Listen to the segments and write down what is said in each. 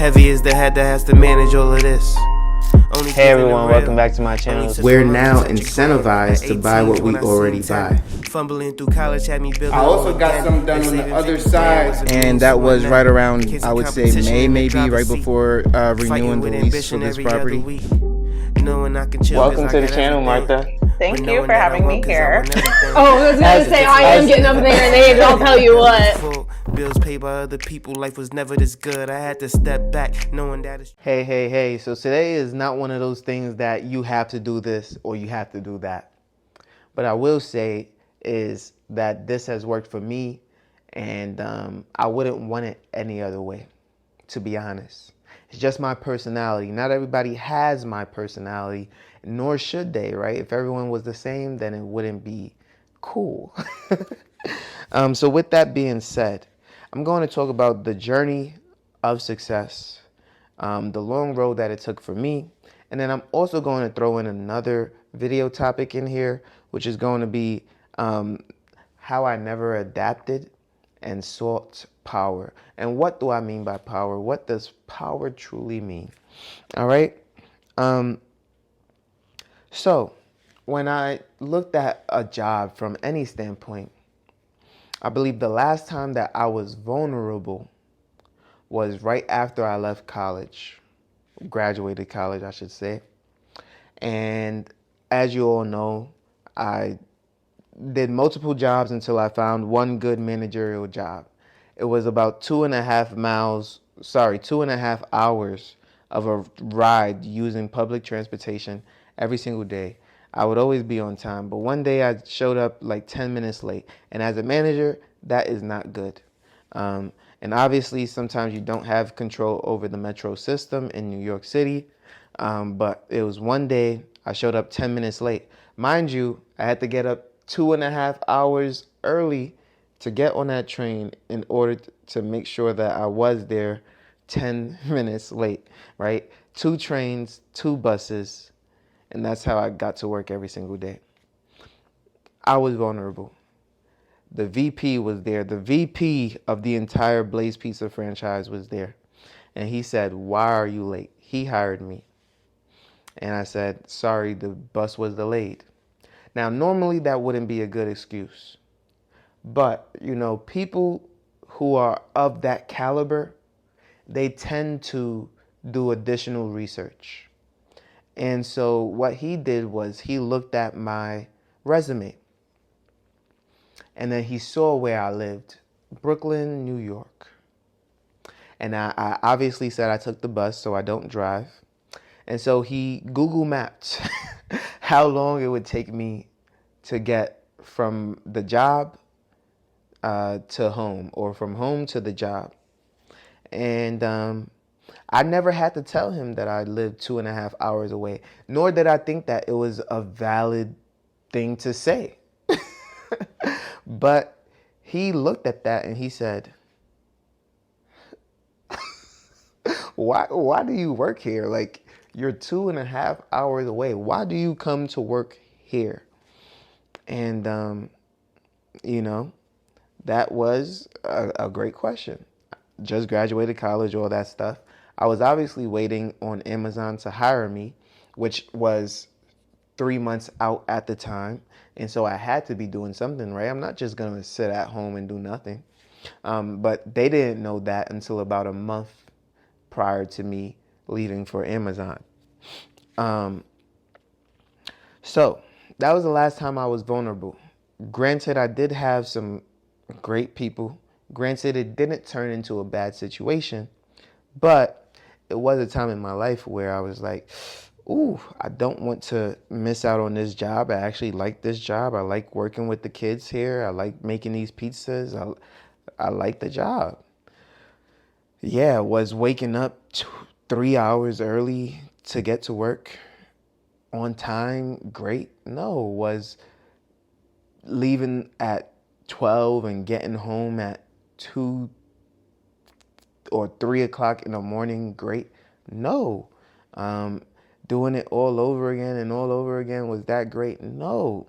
Heavy is the head that has to manage all of this. Hey everyone, welcome back to my channel. We're now incentivized to buy what we already buy. Fumbling through college had me building. I also got some done on the other side. And that was right around, I would say, May, maybe, right before renewing the lease for this property. Welcome to the channel, Martha. Thank you for having me here. Oh, I was going to say, I am getting up there in age, I'll tell you what. Bills paid by other people, life was never this good. I had to step back, knowing that it's... Hey. So today is not one of those things that you have to do this or you have to do that. But I will say is that this has worked for me, and I wouldn't want it any other way, to be honest. It's just my personality. Not everybody has my personality, nor should they, right? If everyone was the same, then it wouldn't be cool. So with that being said, I'm going to talk about the journey of success, the long road that it took for me. And then I'm also going to throw in another video topic in here, which is going to be how I never adapted and sought power. And what do I mean by power? What does power truly mean? All right. So when I looked at a job from any standpoint, I believe the last time that I was vulnerable was right after I left college, graduated college, I should say. And as you all know, I did multiple jobs until I found one good managerial job. It was about 2.5 hours of a ride using public transportation every single day. I would always be on time, but one day I showed up like 10 minutes late. And as a manager, that is not good. And obviously, sometimes you don't have control over the metro system in New York City. But it was one day I showed up 10 minutes late. Mind you, I had to get up 2.5 hours early to get on that train in order to make sure that I was there 10 minutes late, right? 2 trains, 2 buses. And that's how I got to work every single day. I was vulnerable. The VP was there. The VP of the entire Blaze Pizza franchise was there. And he said, "Why are you late?" He hired me. And I said, "Sorry, the bus was delayed." Now, normally that wouldn't be a good excuse. But, you know, people who are of that caliber, they tend to do additional research. And so what he did was he looked at my resume, and then he saw where I lived, Brooklyn, New York. And I obviously said I took the bus, so I don't drive. And so he Google mapped how long it would take me to get from the job to home, or from home to the job. And I never had to tell him that I lived 2.5 hours away, nor did I think that it was a valid thing to say. But he looked at that and he said, why do you work here? Like, you're 2.5 hours away. Why do you come to work here? And, you know, that was a great question. Just graduated college, all that stuff. I was obviously waiting on Amazon to hire me, which was 3 months out at the time. And so I had to be doing something, right? I'm not just going to sit at home and do nothing. But they didn't know that until about a month prior to me leaving for Amazon. So that was the last time I was vulnerable. Granted, I did have some great people. Granted, it didn't turn into a bad situation, but it was a time in my life where I was like, ooh, I don't want to miss out on this job. I actually like this job. I like working with the kids here. I like making these pizzas. I like the job. Yeah, was waking up 3 hours early to get to work on time great? No. Was leaving at 12 and getting home at 2 or 3 o'clock in the morning great? No. Doing it all over again and all over again, was that great? No.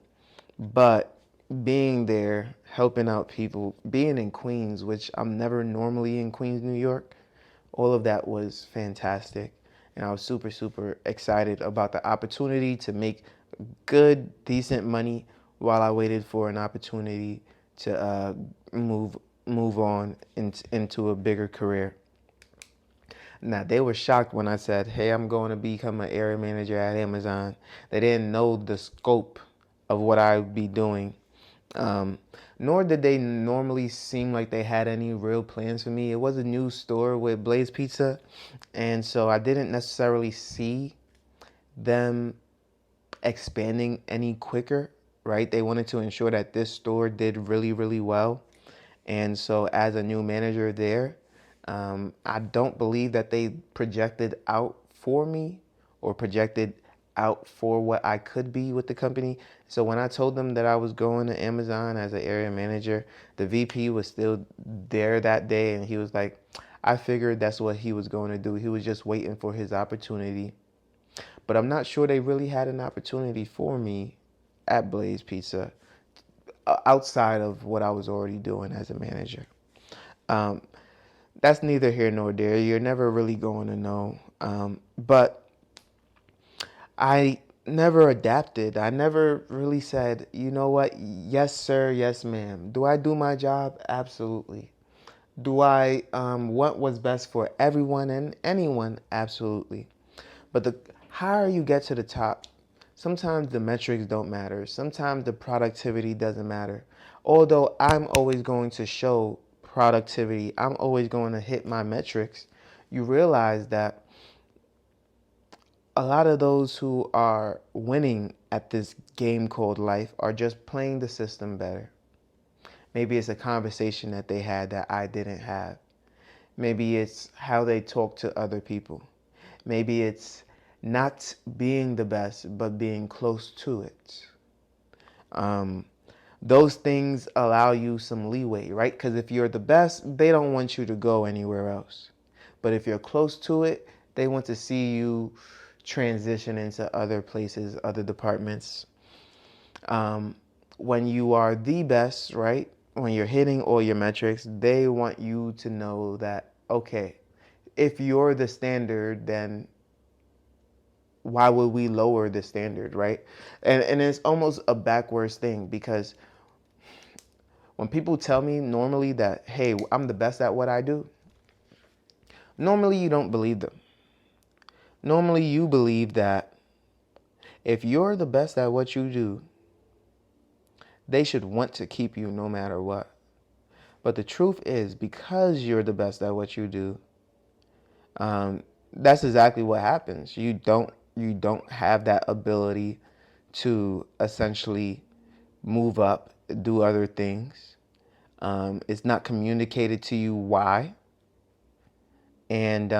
But being there, helping out people, being in Queens, which I'm never normally in Queens, New York, All of that was fantastic. And I was super, super excited about the opportunity to make good, decent money while I waited for an opportunity to move on into a bigger career. Now, they were shocked when I said, hey, I'm going to become an area manager at Amazon. They didn't know the scope of what I would be doing. Nor did they normally seem like they had any real plans for me. It was a new store with Blaze Pizza, and so I didn't necessarily see them expanding any quicker, right? They wanted to ensure that this store did really, really well. And so as a new manager there, I don't believe that they projected out for me or projected out for what I could be with the company. So when I told them that I was going to Amazon as an area manager, the VP was still there that day, and he was like, I figured that's what he was going to do. He was just waiting for his opportunity. But I'm not sure they really had an opportunity for me at Blaze Pizza outside of what I was already doing as a manager. That's neither here nor there. You're never really going to know. But I never adapted. I never really said, you know what? Yes, sir. Yes, ma'am. Do I do my job? Absolutely. Do I want what's best for everyone and anyone? Absolutely. But the higher you get to the top, sometimes the metrics don't matter. Sometimes the productivity doesn't matter. Although I'm always going to show productivity, I'm always going to hit my metrics. You realize that a lot of those who are winning at this game called life are just playing the system better. Maybe it's a conversation that they had that I didn't have. Maybe it's how they talk to other people. Maybe it's not being the best, but being close to it. Those things allow you some leeway, right? Because if you're the best, they don't want you to go anywhere else. But if you're close to it, they want to see you transition into other places, other departments. When you are the best, right? When you're hitting all your metrics, they want you to know that, okay, if you're the standard, then why would we lower the standard, right? And it's almost a backwards thing, because when people tell me normally that, hey, I'm the best at what I do, normally you don't believe them. Normally you believe that if you're the best at what you do, they should want to keep you no matter what. But the truth is, because you're the best at what you do, that's exactly what happens. You don't have that ability to essentially move up, do other things. It's not communicated to you why. And,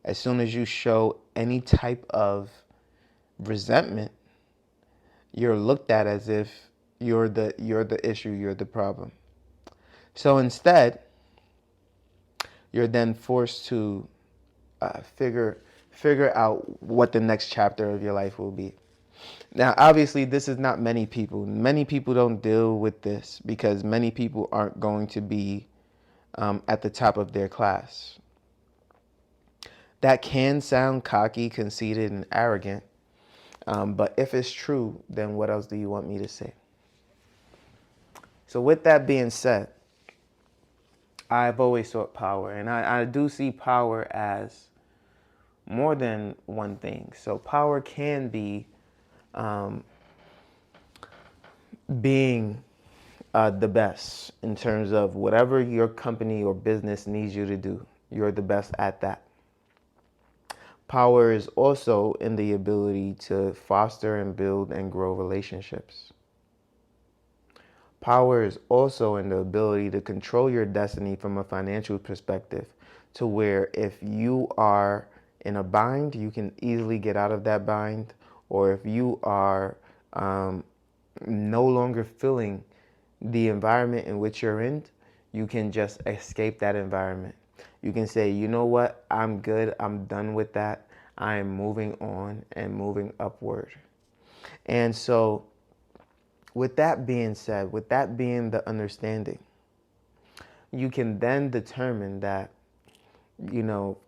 as soon as you show any type of resentment, you're looked at as if you're the issue, you're the problem. So instead, you're then forced to figure out what the next chapter of your life will be. Now, obviously, this is not many people. Many people don't deal with this because many people aren't going to be at the top of their class. That can sound cocky, conceited, and arrogant. But if it's true, then what else do you want me to say? So with that being said, I've always sought power, and I do see power as more than one thing. So power can be being the best in terms of whatever your company or business needs you to do. You're the best at that. Power is also in the ability to foster and build and grow relationships. Power is also in the ability to control your destiny from a financial perspective, to where if you are in a bind, you can easily get out of that bind, or if you are no longer feeling the environment in which you're in, you can just escape that environment. You can say, you know what, I'm good, I'm done with that. I am moving on and moving upward. And so with that being said, with that being the understanding, you can then determine that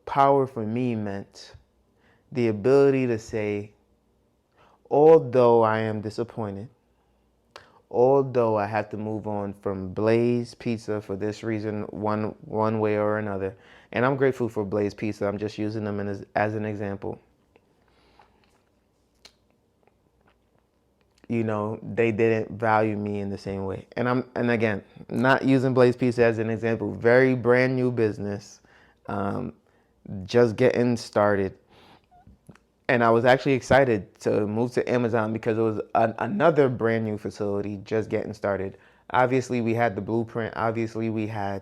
power for me meant the ability to say, although I am disappointed, although I have to move on from Blaze Pizza for this reason, one way or another, and I'm grateful for Blaze Pizza. I'm just using them as an example. They didn't value me in the same way. And again, not using Blaze Pizza as an example, very brand new business, just getting started. And I was actually excited to move to Amazon because it was another brand new facility just getting started. Obviously, we had the blueprint. Obviously, we had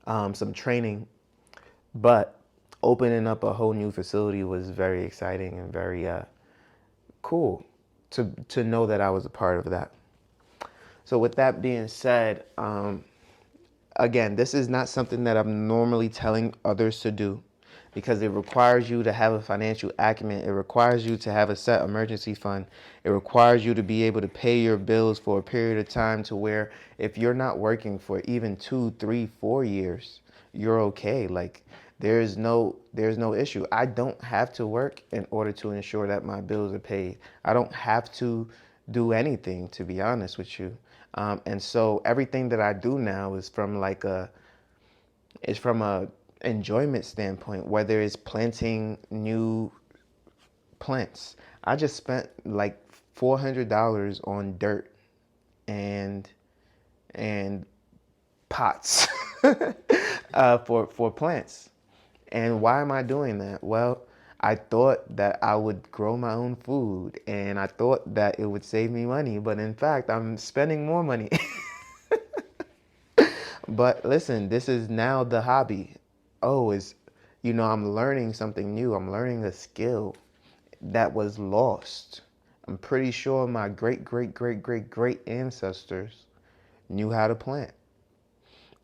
some training, but opening up a whole new facility was very exciting and very cool to know that I was a part of that. So with that being said, again, this is not something that I'm normally telling others to do because it requires you to have a financial acumen. It requires you to have a set emergency fund. It requires you to be able to pay your bills for a period of time to where if you're not working for even 2, 3, 4 years, you're okay. Like there's no issue. I don't have to work in order to ensure that my bills are paid. I don't have to do anything, to be honest with you. And so everything that I do now is from a enjoyment standpoint, whether it's planting new plants. I just spent like $400 on dirt and pots for plants. And why am I doing that? Well, I thought that I would grow my own food and I thought that it would save me money, but in fact, I'm spending more money. But listen, this is now the hobby. I'm learning something new. I'm learning a skill that was lost. I'm pretty sure my great, great, great, great, great ancestors knew how to plant.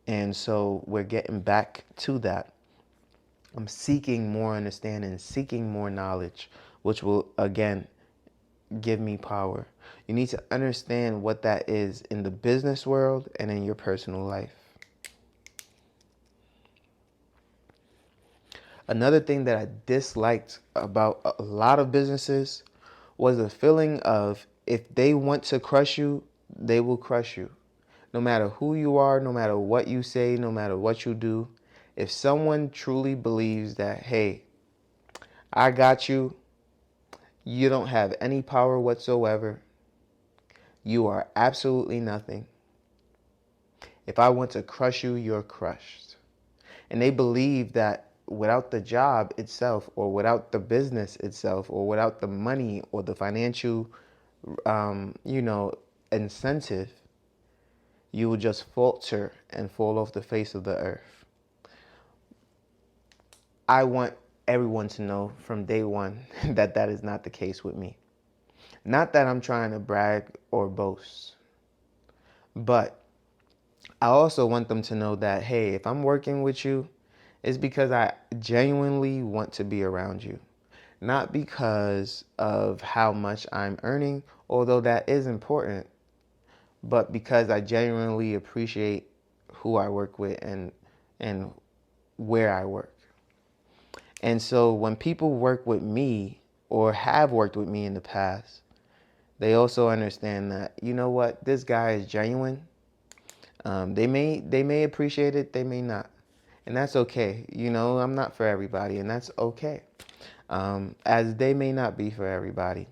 And so we're getting back to that. I'm seeking more understanding, seeking more knowledge, which will, again, give me power. You need to understand what that is in the business world and in your personal life. Another thing that I disliked about a lot of businesses was the feeling of if they want to crush you, they will crush you. No matter who you are, no matter what you say, no matter what you do, if someone truly believes that, hey, I got you, you don't have any power whatsoever, you are absolutely nothing. If I want to crush you, you're crushed. And they believe that without the job itself or without the business itself or without the money or the financial, incentive, you will just falter and fall off the face of the earth. I want everyone to know from day one that that is not the case with me. Not that I'm trying to brag or boast, but I also want them to know that, hey, if I'm working with you, it's because I genuinely want to be around you. Not because of how much I'm earning, although that is important, but because I genuinely appreciate who I work with and where I work. And so when people work with me or have worked with me in the past, they also understand that, you know what, this guy is genuine. They may appreciate it, they may not. And that's okay. I'm not for everybody, and that's okay. As they may not be for everybody.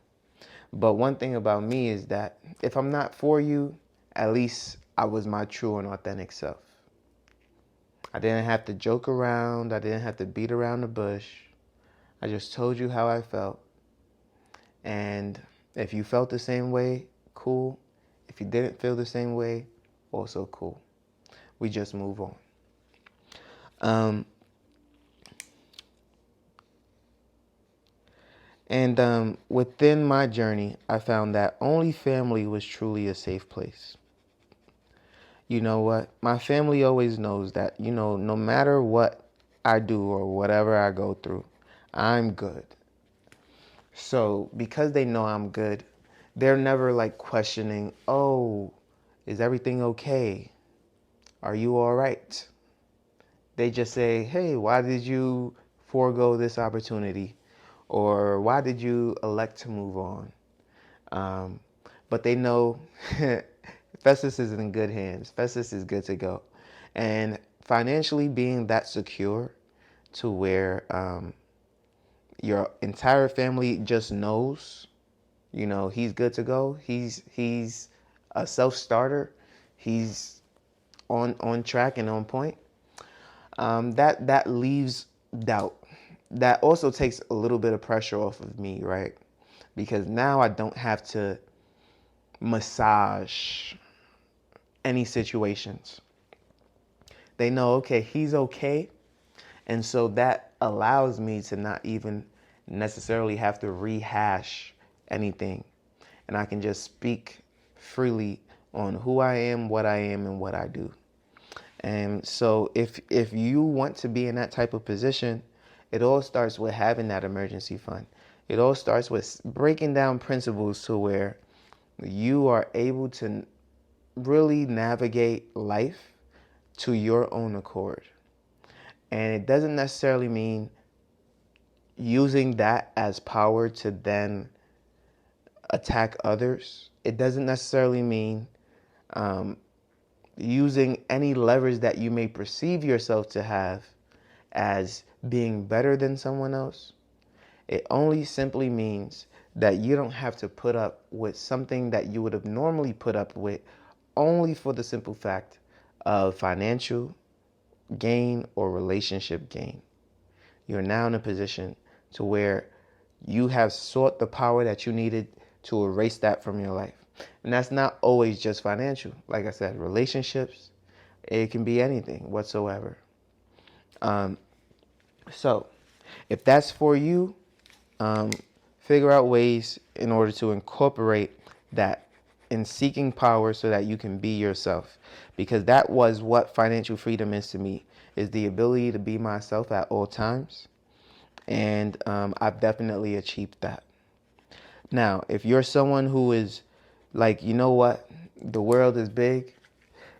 But one thing about me is that if I'm not for you, at least I was my true and authentic self. I didn't have to joke around. I didn't have to beat around the bush. I just told you how I felt. And if you felt the same way, cool. If you didn't feel the same way, also cool. We just move on. And within my journey, I found that only family was truly a safe place. You know what? My family always knows that, no matter what I do or whatever I go through, I'm good. So because they know I'm good, they're never like questioning, oh, is everything okay? Are you all right? They just say, hey, why did you forego this opportunity? Or why did you elect to move on? But they know Festus is in good hands. Festus is good to go. And financially being that secure to where your entire family just knows, he's good to go. He's a self-starter. He's on track and on point. That leaves doubt. That also takes a little bit of pressure off of me, right? Because now I don't have to massage any situations. They know, okay, he's okay. And so that allows me to not even necessarily have to rehash anything. And I can just speak freely on who I am, and what I do. And so if you want to be in that type of position, it all starts with having that emergency fund. It all starts with breaking down principles to where you are able to really navigate life to your own accord. And it doesn't necessarily mean using that as power to then attack others. It doesn't necessarily mean using any leverage that you may perceive yourself to have as being better than someone else. It only simply means that you don't have to put up with something that you would have normally put up with only for the simple fact of financial gain or relationship gain. You're now in a position to where you have sought the power that you needed to erase that from your life. And that's not always just financial. Like I said, relationships, it can be anything whatsoever. So if that's for you, figure out ways in order to incorporate that in seeking power so that you can be yourself. Because that was what financial freedom is to me, is the ability to be myself at all times. And I've definitely achieved that. Now, if you're someone who is like, you know what, the world is big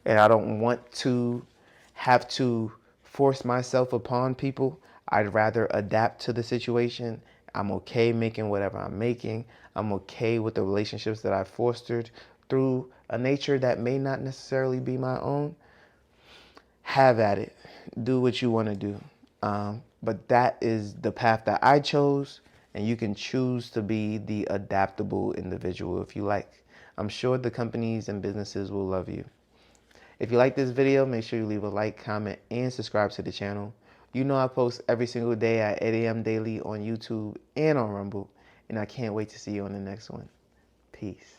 and I don't want to have to force myself upon people, I'd rather adapt to the situation. I'm okay making whatever I'm making. I'm okay with the relationships that I've fostered through a nature that may not necessarily be my own. Have at it. Do what you want to do. But that is the path that I chose, and you can choose to be the adaptable individual if you like. I'm sure the companies and businesses will love you. If you like this video, make sure you leave a like, comment, and subscribe to the channel. You know I post every single day at 8 a.m. daily on YouTube and on Rumble, and I can't wait to see you on the next one. Peace.